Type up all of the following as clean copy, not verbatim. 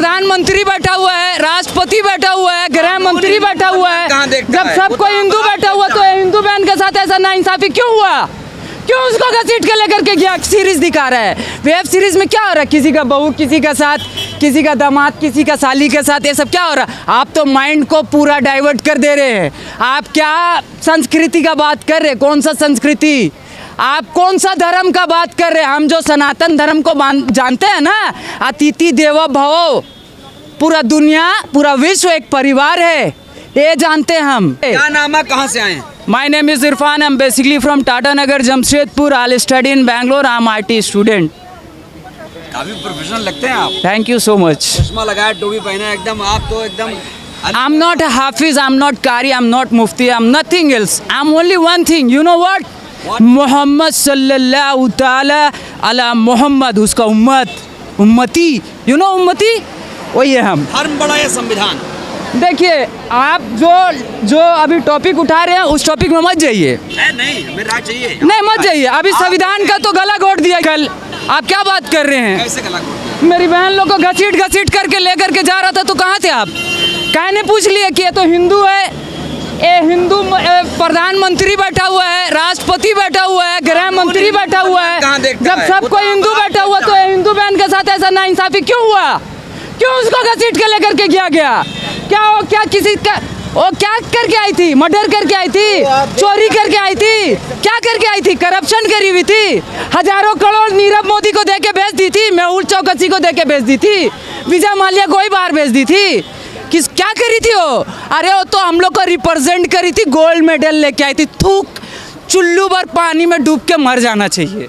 प्रधानमंत्री बैठा हुआ है, राष्ट्रपति बैठा हुआ है, गृह मंत्री बैठा हुआ है। जब सबको हिंदू बैठा हुआ तो हिंदू बहन के साथ ऐसा नाइंसाफी क्यों हुआ? क्यों उसको घसीट के लेकर के गया? सीरीज दिखा रहा है। वेब सीरीज में क्या हो रहा है? किसी का बहू किसी का साथ, किसी का दामाद किसी का साली के साथ, ये सब क्या हो रहा है? आप तो माइंड को पूरा डाइवर्ट कर दे रहे हैं। आप क्या संस्कृति का बात कर रहे हैं? कौन सा संस्कृति? आप कौन सा धर्म का बात कर रहे हैं? हम जो सनातन धर्म को जानते हैं ना, अतिथि देवो भव, पूरा दुनिया पूरा विश्व एक परिवार है, ये जानते हैं हम। क्या नाम है, कहाँ से आए हैं? My name is Irfan. I'm basically from Tata Nagar, Jamshedpur. I'll study in Bangalore. I'm IT student. काफी प्रोफेशनल लगते हैं आप। Thank you so much. चश्मा लगाया, टोपी पहना, एकदम आप तो एकदम। I'm not a Hafiz. I'm not Qari. I'm not Mufti. I'm nothing else. I'm only one thing. You know what? Muhammad sallallahu ta'ala ala Muhammad. उसका उम्मती. You know उम्मती? वही है हम। धर्म बड़ा या संविधान? देखिए, आप जो अभी टॉपिक उठा रहे हैं उस टॉपिक में मत जाइए। नहीं, हमें राय चाहिए। नहीं, मत जाइए। अभी संविधान का तो गला घोट दिया कल। आप क्या बात कर रहे हैं? कैसे गला घोट? मेरी बहन लोग को घसीट करके लेकर के जा रहा था, तो कहाँ थे आप? कहने पूछ लिए कि ये तो हिंदू है, ये हिंदू प्रधानमंत्री बैठा हुआ है, राष्ट्रपति बैठा हुआ है, गृह मंत्री बैठा हुआ है। जब सबको हिंदू बैठा हुआ तो हिंदू बहन के साथ ऐसा नाइंसाफी क्यों हुआ? क्यों उसको घसीट के लेकर के गया? क्या किसी का वो क्या करके आई थी? मर्डर करके आई थी, चोरी करके आई थी, क्या करके आई थी? करप्शन करी हुई थी, हजारों करोड़ नीरव मोदी को दे के भेज दी थी, मेहुल चौकसी को दे के भेज दी थी, विजय माल्या को ही बाहर भेज दी थी। क्या करी थी वो? अरे वो तो हम लोग को रिप्रेजेंट करी थी, गोल्ड मेडल लेके आई थी। थूक, चुल्लू भर पानी में डूब के मर जाना चाहिए,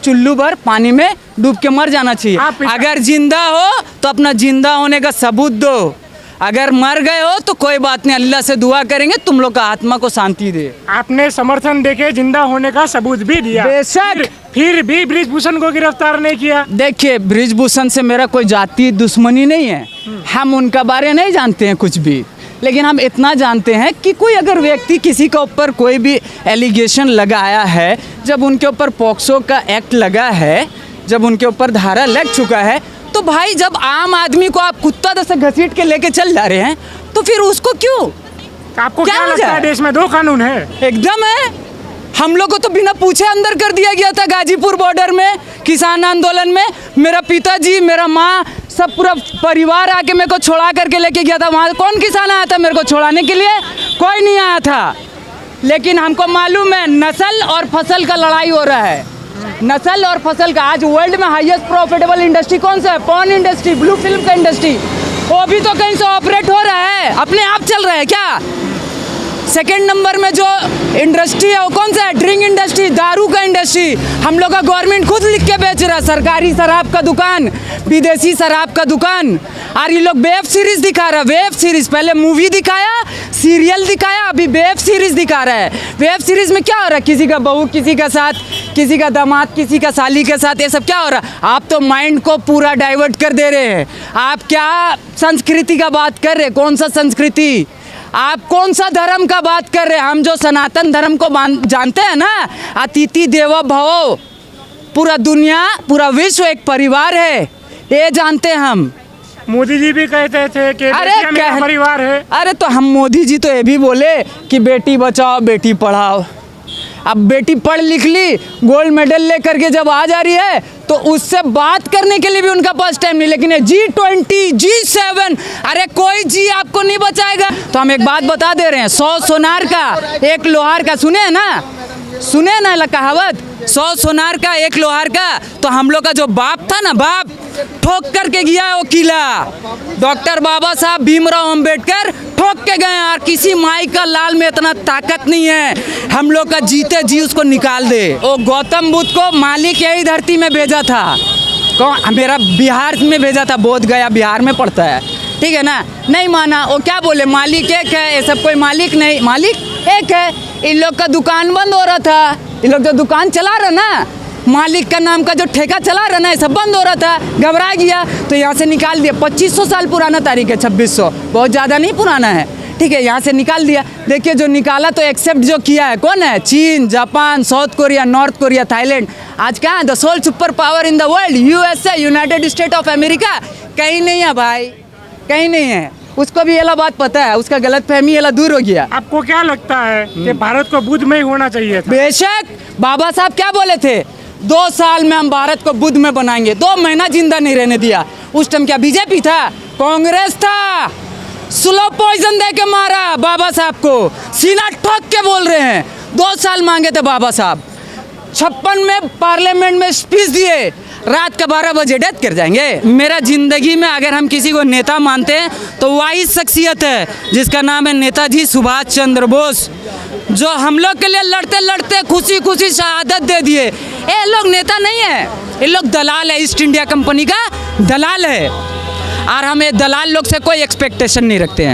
चुल्लू भर पानी में डूब के मर जाना चाहिए। अगर जिंदा हो तो अपना जिंदा होने का सबूत दो, अगर मर गए हो तो कोई बात नहीं, अल्लाह से दुआ करेंगे तुम लोग का आत्मा को शांति दे। आपने समर्थन देके जिंदा होने का सबूत भी दिया, बेशक, फिर भी बृजभूषण को गिरफ्तार नहीं किया। देखिए, बृजभूषण से मेरा कोई जाति दुश्मनी नहीं है, हम उनका बारे नहीं जानते हैं कुछ भी, लेकिन हम इतना जानते हैं कि कोई अगर व्यक्ति किसी के ऊपर कोई भी एलिगेशन लगाया है, जब उनके ऊपर पॉक्सो का एक्ट लगा है, जब उनके ऊपर धारा लग चुका है, तो भाई जब आम आदमी को आप कुत्ता जैसे घसीट के लेके चल जा रहे हैं तो फिर उसको क्यों? आपको क्या लगता है देश में दो कानून है? एकदम है। हम लोग को तो बिना पूछे अंदर कर दिया गया था गाजीपुर बॉर्डर में, किसान आंदोलन में। मेरा पिताजी, मेरा माँ, सब पूरा परिवार आके मेरे को छोड़ा करके लेके गया था। वहाँ कौन किसान आया था मेरे को छोड़ाने के लिए? कोई नहीं आया था। लेकिन हमको मालूम है नस्ल और फसल का लड़ाई हो रहा है, नस्ल और फसल का। आज वर्ल्ड में हाईएस्ट प्रॉफिटेबल इंडस्ट्री कौन सा है? पॉर्न इंडस्ट्री, ब्लू फिल्म का इंडस्ट्री। वो भी तो कहीं से ऑपरेट हो रहा है, अपने आप चल रहा है क्या? सेकंड नंबर में जो इंडस्ट्री है वो कौन सा है? ड्रिंक इंडस्ट्री, दारू का इंडस्ट्री। हम लोग का गवर्नमेंट खुद लिख के बेच रहा है, सरकारी शराब का दुकान, विदेशी शराब का दुकान। और ये लोग वेब सीरीज दिखा रहा है, वेब सीरीज। पहले मूवी दिखाया, सीरियल दिखाया, अभी वेब सीरीज दिखा रहा है। वेब सीरीज में क्या हो रहा है? किसी का बहू किसी का साथ, किसी का दामाद किसी का साली के साथ, ये सब क्या हो रहा है? आप तो माइंड को पूरा डाइवर्ट कर दे रहे हैं। आप क्या संस्कृति का बात कर रहे हैं? कौन सा संस्कृति? आप कौन सा धर्म का बात कर रहे हैं? हम जो सनातन धर्म को जानते हैं ना, अतिथि देवो भव, पूरा दुनिया पूरा विश्व एक परिवार है, ये जानते हैं हम। मोदी जी भी कहते थे कि मेरा परिवार है। अरे तो हम मोदी जी तो ये भी बोले कि बेटी बचाओ बेटी पढ़ाओ। अब बेटी पढ़ लिख ली, गोल्ड मेडल लेकर के जब आ जा रही है तो उससे बात करने के लिए भी उनका पास टाइम नहीं। लेकिन G20, G7, अरे कोई जी आपको नहीं बचाएगा। तो हम एक बात बता दे रहे हैं, 100 सोनार का 1 लोहार का, सुने हैं ना? सुने ना कहावत, 100 सोनार का 1 लोहार का। तो हम लोग का जो बाप था ना, बाप ठोक करके गया है वो किला। डॉक्टर बाबा साहब भीमराव अंबेडकर ठोक के गए, और किसी माई का लाल में इतना ताकत नहीं है हम लोग का जीते जी उसको निकाल दे। वो गौतम बुद्ध को मालिक यही धरती में भेजा था, कौन? मेरा बिहार में भेजा था, बोध गया बिहार में पड़ता है, ठीक है ना? नहीं माना, वो क्या बोले? मालिक एक है, ये सब कोई मालिक नहीं, मालिक एक है। इन लोग का दुकान बंद हो रहा था, इन लोग जो दुकान चला रहा ना, मालिक का नाम का जो ठेका चला रहा ना, ये सब बंद हो रहा था। घबरा गया तो यहाँ से निकाल दिया। 2500 साल पुराना तारीख है, 2600, बहुत ज़्यादा नहीं पुराना है। ठीक है, यहाँ से निकाल दिया। देखिए जो निकाला तो एक्सेप्ट जो किया है कौन है? चीन, Japan, South Korea, North Korea, Thailand. आज कहाँ है the sole super power in the world? USA, United State of America. कहीं नहीं है भाई, कहीं नहीं है। उसको भी ये बात पता है, उसका गलत फहमी ये दूर हो गया। आपको क्या लगता है कि भारत को बुद्ध में ही होना चाहिए था? बेशक, बाबा साहब क्या बोले थे? 2 साल में हम भारत को बुद्ध में बनाएंगे। 2 महीना जिंदा नहीं रहने दिया। उस टाइम क्या बीजेपी था? कांग्रेस था। स्लो पॉइजन दे के मारा बाबा साहब को। सीना ठोक के बोल रहे हैं। 2 साल मांगे थे बाबा साहब। 56 में पार्लियामेंट में स्पीच दिए, रात का 12 बजे डेथ कर जाएंगे। मेरा जिंदगी में अगर हम किसी को नेता मानते हैं तो वही शख्सियत है जिसका नाम है नेताजी सुभाष चंद्र बोस, जो हम लोग के लिए लड़ते लड़ते खुशी खुशी शहादत दे दिए। ये लोग नेता नहीं है, ये लोग दलाल है, ईस्ट इंडिया कंपनी का दलाल है। और हम ये दलाल लोग से कोई एक्सपेक्टेशन नहीं रखते हैं।